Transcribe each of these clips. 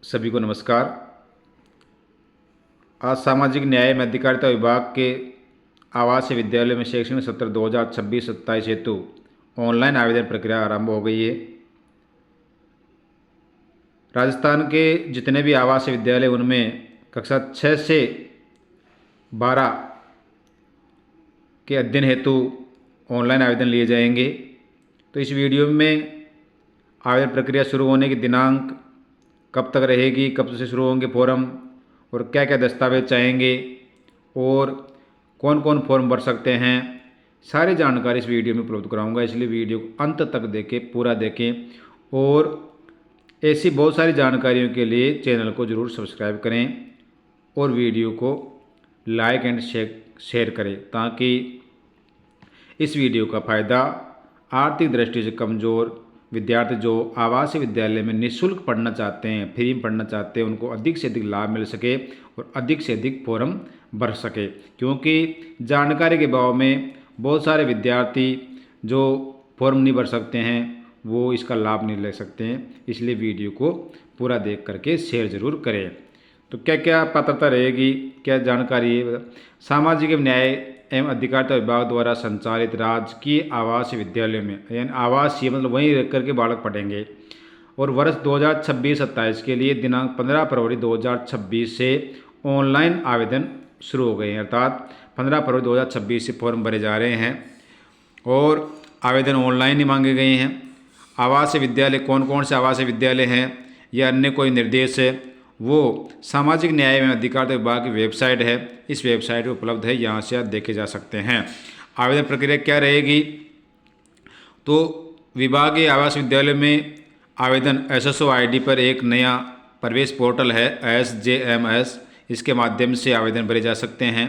सभी को नमस्कार। आज सामाजिक न्याय एवं अधिकारिता विभाग के आवासीय विद्यालय में शैक्षणिक सत्र 2026-27 हेतु ऑनलाइन आवेदन प्रक्रिया आरंभ हो गई है। राजस्थान के जितने भी आवासीय विद्यालय उनमें कक्षा 6 से 12 के अध्ययन हेतु ऑनलाइन आवेदन लिए जाएंगे। तो इस वीडियो में आवेदन प्रक्रिया शुरू होने की दिनांक, कब तक रहेगी, कब से शुरू होंगे फॉर्म और क्या क्या दस्तावेज चाहेंगे और कौन कौन फॉर्म भर सकते हैं, सारी जानकारी इस वीडियो में उपलब्ध कराऊंगा। इसलिए वीडियो को अंत तक देखें, पूरा देखें और ऐसी बहुत सारी जानकारियों के लिए चैनल को ज़रूर सब्सक्राइब करें और वीडियो को लाइक एंड शेयर करें, ताकि इस वीडियो का फ़ायदा आर्थिक दृष्टि से कमज़ोर विद्यार्थी जो आवासीय विद्यालय में निःशुल्क पढ़ना चाहते हैं, फ्री में पढ़ना चाहते हैं, उनको अधिक से अधिक लाभ मिल सके और अधिक से अधिक फॉर्म भर सके। क्योंकि जानकारी के अभाव में बहुत सारे विद्यार्थी जो फॉर्म नहीं भर सकते हैं वो इसका लाभ नहीं ले सकते हैं। इसलिए वीडियो को पूरा देख करके शेयर ज़रूर करें। तो क्या क्या पात्रता रहेगी, क्या जानकारी है। सामाजिक एवं न्याय एवं अधिकारिता विभाग द्वारा संचालित राजकीय आवासीय विद्यालय में, यानी आवासीय मतलब वहीं रह करके बालक पढ़ेंगे, और वर्ष 2026-27 के लिए दिनांक 15 फरवरी 2026 से ऑनलाइन आवेदन शुरू हो गए हैं। अर्थात 15 फरवरी 2026 से फॉर्म भरे जा रहे हैं और आवेदन ऑनलाइन ही मांगे गए हैं। आवासीय विद्यालय कौन कौन से आवासीय विद्यालय हैं या अन्य कोई निर्देश है, वो सामाजिक न्याय एवं अधिकारिता विभाग की वेबसाइट है, इस वेबसाइट पर उपलब्ध है, यहाँ से आप देखे जा सकते हैं। आवेदन प्रक्रिया क्या रहेगी, तो विभागीय आवासीय विद्यालय में आवेदन SSO ID पर एक नया प्रवेश पोर्टल है SJMS, इसके माध्यम से आवेदन भरे जा सकते हैं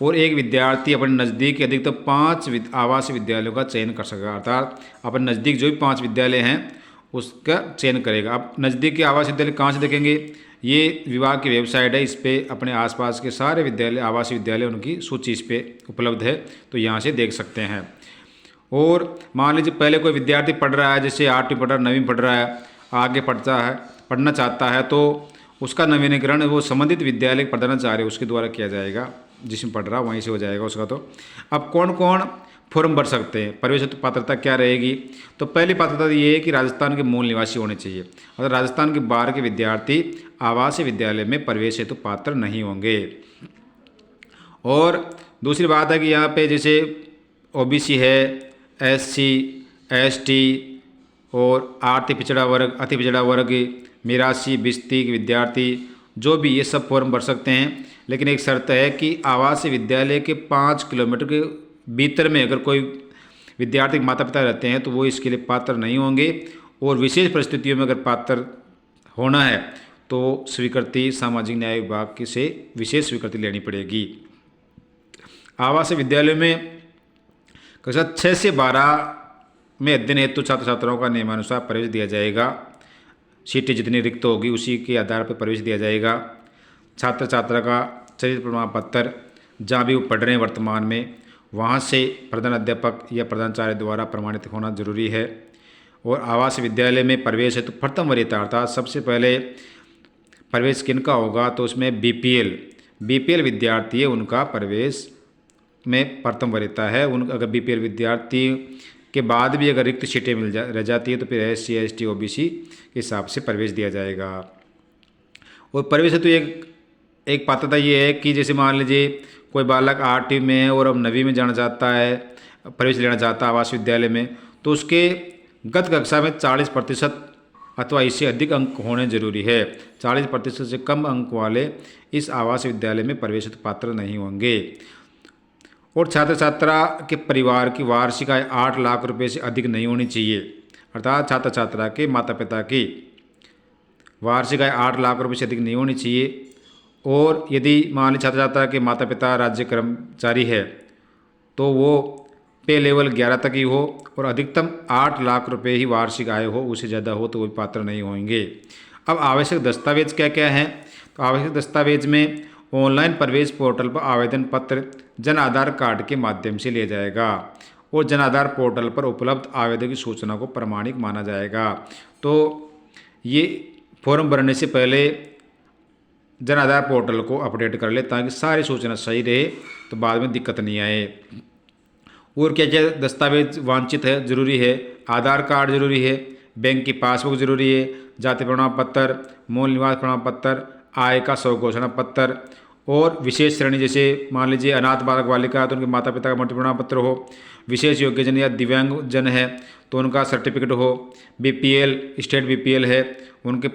और एक विद्यार्थी अपने नज़दीक अधिकतम 5 आवासीय विद्यालयों का चयन कर सकेगा। अर्थात अपने नज़दीक जो भी 5 विद्यालय हैं उसका चयन करेगा। अब नज़दीक के आवासीय विद्यालय कहाँ से देखेंगे, ये विभाग की वेबसाइट है, इस पर अपने आसपास के सारे विद्यालय आवासीय विद्यालय उनकी सूची इस पर उपलब्ध है, तो यहाँ से देख सकते हैं। और मान लीजिए पहले कोई विद्यार्थी पढ़ रहा है, जैसे 8वीं पढ़ रहा है, 9वीं पढ़ रहा है, आगे पढ़ना चाहता है, तो उसका नवीनीकरण वो संबंधित विद्यालय पढ़ना चाह रहे हैं उसके द्वारा किया जाएगा, जिसमें पढ़ रहा वहीं से हो जाएगा उसका। तो अब कौन कौन फॉर्म भर सकते हैं, प्रवेश हेतु पात्रता क्या रहेगी, तो पहली पात्रता ये है कि राजस्थान के मूल निवासी होने चाहिए। अगर राजस्थान के बाहर के विद्यार्थी आवासीय विद्यालय में प्रवेश हेतु पात्र नहीं होंगे। और दूसरी बात है कि यहाँ पे जैसे OBC है, SC, ST और आर्थिक पिछड़ा वर्ग, अति पिछड़ा वर्ग, मिरासी बिस्ती के विद्यार्थी जो भी, ये सब फॉर्म भर सकते हैं। लेकिन एक शर्त है कि आवासीय विद्यालय के 5 किलोमीटर के भीतर में अगर कोई विद्यार्थी के माता पिता रहते हैं तो वो इसके लिए पात्र नहीं होंगे, और विशेष परिस्थितियों में अगर पात्र होना है तो स्वीकृति सामाजिक न्याय विभाग की से विशेष स्वीकृति लेनी पड़ेगी। आवासीय विद्यालय में कक्षा 6 से 12 में अध्ययन हेतु छात्र छात्राओं का नियमानुसार प्रवेश दिया जाएगा। सीटें जितनी रिक्त होगी उसी के आधार पर प्रवेश दिया जाएगा। छात्र छात्रा का चरित्र प्रमाण पत्र, जहाँ भी वो पढ़ रहे हैं वर्तमान में, वहाँ से प्रधान अध्यापक या प्रधानाचार्य द्वारा प्रमाणित होना जरूरी है। और आवासीय विद्यालय में प्रवेश हेतु प्रथम वरीयता, अर्थात सबसे पहले प्रवेश किनका होगा, तो उसमें BPL विद्यार्थी है, उनका प्रवेश में प्रथम वरीयता है। उन अगर BPL विद्यार्थी के बाद भी अगर रिक्त सीटें रह जाती है तो फिर SC, ST, OBC के हिसाब से प्रवेश दिया जाएगा। और प्रवेश हेतु एक पात्रता ये है कि जैसे मान लीजिए कोई बालक 8वीं में है और अब 9वीं में जाना चाहता है, प्रवेश लेना चाहता है आवासीय विद्यालय में, तो उसके गत कक्षा में 40% अथवा इससे अधिक अंक होने जरूरी है। 40% से कम अंक वाले इस आवासीय विद्यालय में प्रवेश हेतु पात्र नहीं होंगे। और छात्र छात्रा के परिवार की वार्षिक आय 8 लाख रुपए से अधिक नहीं होनी चाहिए। अर्थात छात्र छात्रा के माता पिता की वार्षिक आय 8 लाख रुपए से अधिक नहीं होनी चाहिए। और यदि मान लीजिए छात्र छात्रा के माता पिता राज्य कर्मचारी है तो वो पे लेवल 11 तक ही हो और अधिकतम 8 लाख रुपए ही वार्षिक आय हो, उससे ज़्यादा हो तो वो पात्र नहीं होंगे। अब आवश्यक दस्तावेज क्या क्या हैं, तो आवश्यक दस्तावेज में ऑनलाइन प्रवेश पोर्टल पर आवेदन पत्र जन आधार कार्ड के माध्यम से लिया जाएगा और जन आधार पोर्टल पर उपलब्ध आवेदन की सूचना को प्रमाणिक माना जाएगा। तो ये फॉर्म भरने से पहले जन आधार पोर्टल को अपडेट कर ले ताकि सारी सूचना सही रहे, तो बाद में दिक्कत नहीं आए। और क्या क्या दस्तावेज वांछित है, ज़रूरी है, आधार कार्ड जरूरी है, बैंक की पासबुक जरूरी है, जाति प्रमाण पत्र, मूल निवास प्रमाण पत्र, आय का स्वघोषणा पत्र, और विशेष श्रेणी जैसे मान लीजिए अनाथ बालक बालिका तो उनके माता पिता का मृत्यु प्रमाण पत्र हो, विशेष योग्यजन या दिव्यांग जन है तो उनका सर्टिफिकेट हो, बीपीएल स्टेट बीपीएल है उनके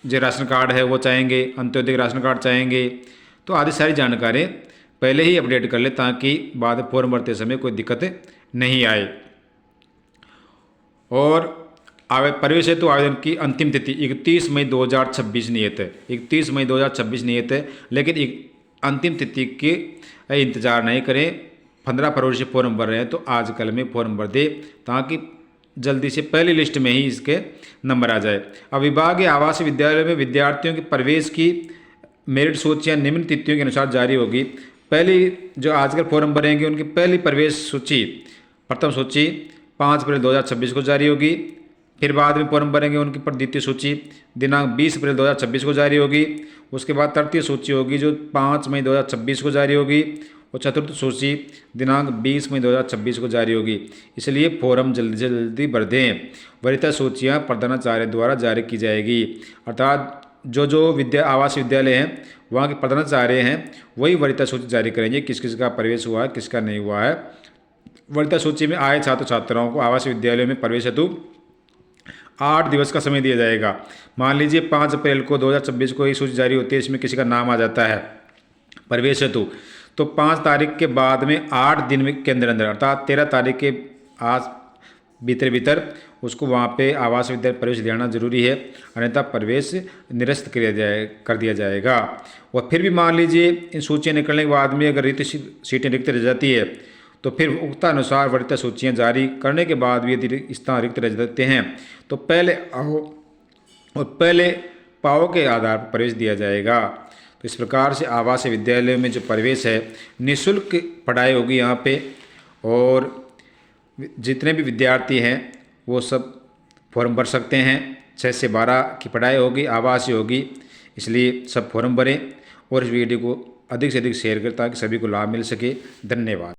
जो राशन कार्ड है वो चाहेंगे, अंत्योदय राशन कार्ड चाहेंगे। तो आदि सारी जानकारी पहले ही अपडेट कर ले ताकि बाद में फॉर्म भरते समय कोई दिक्कत नहीं आए। और प्रवेश हेतु आवेदन की अंतिम तिथि 31 मई 2026 नियत है, 31 मई 2026 नियत है। लेकिन अंतिम तिथि के इंतज़ार नहीं करें, 15 फरवरी से फॉर्म भर रहे हैं तो आजकल में फॉर्म भर दे ताकि जल्दी से पहली लिस्ट में ही इसके नंबर आ जाए। अब विभागीय आवासीय विद्यालय में विद्यार्थियों के प्रवेश की मेरिट सूचियाँ निम्न तिथियों के अनुसार जारी होगी। पहली जो आजकल फॉर्म भरेंगे उनकी पहली प्रवेश सूची, प्रथम सूची 5 अप्रैल 2026 को जारी होगी। फिर बाद में फॉर्म भरेंगे उनकी पर द्वितीय सूची दिनांक 20 अप्रैल 2026 को जारी होगी। उसके बाद तृतीय सूची होगी जो 5 मई 2026 को जारी होगी, और चतुर्थ सूची दिनांक 20 मई 2026 को जारी होगी। इसलिए फॉर्म जल्दी से जल्दी भर दें। वरीयता सूचियाँ प्रधानाचार्य द्वारा जारी की जाएगी, अर्थात जो आवासीय विद्यालय हैं वहाँ के प्रधानाचार्य हैं वही वरीयता सूची जारी करेंगे, किस किस का प्रवेश हुआ है किसका नहीं हुआ है। वरीयता सूची में आए छात्र छात्राओं को आवासीय विद्यालयों में प्रवेश हेतु 8 दिवस का समय दिया जाएगा। मान लीजिए 5 अप्रैल को 2026 को ये सूची जारी होती है, इसमें किसी का नाम आ जाता है प्रवेश हेतु, तो 5 तारीख के बाद में 8 दिन के अंदर अर्थात 13 तारीख के आज भीतर उसको वहाँ पे आवास विद्यालय प्रवेश दिलाना जरूरी है, अन्यथा प्रवेश निरस्त कर दिया जाएगा। और फिर भी मान लीजिए इन सूचियाँ निकलने के बाद में अगर रिक्त सीटें रिक्त रह जाती है तो फिर उक्त अनुसार वरीयता सूचियाँ जारी करने के बाद भी यदि स्थान रिक्त रह जाते हैं तो पहले आओ और पहले पाओ के आधार पर प्रवेश दिया जाएगा। तो इस प्रकार से आवासीय विद्यालय में जो प्रवेश है निःशुल्क पढ़ाई होगी यहाँ पे, और जितने भी विद्यार्थी हैं वो सब फॉर्म भर सकते हैं। 6 से 12 की पढ़ाई होगी, आवासीय होगी, इसलिए सब फॉर्म भरें और इस वीडियो को अधिक से अधिक शेयर करें ताकि सभी को लाभ मिल सके। धन्यवाद।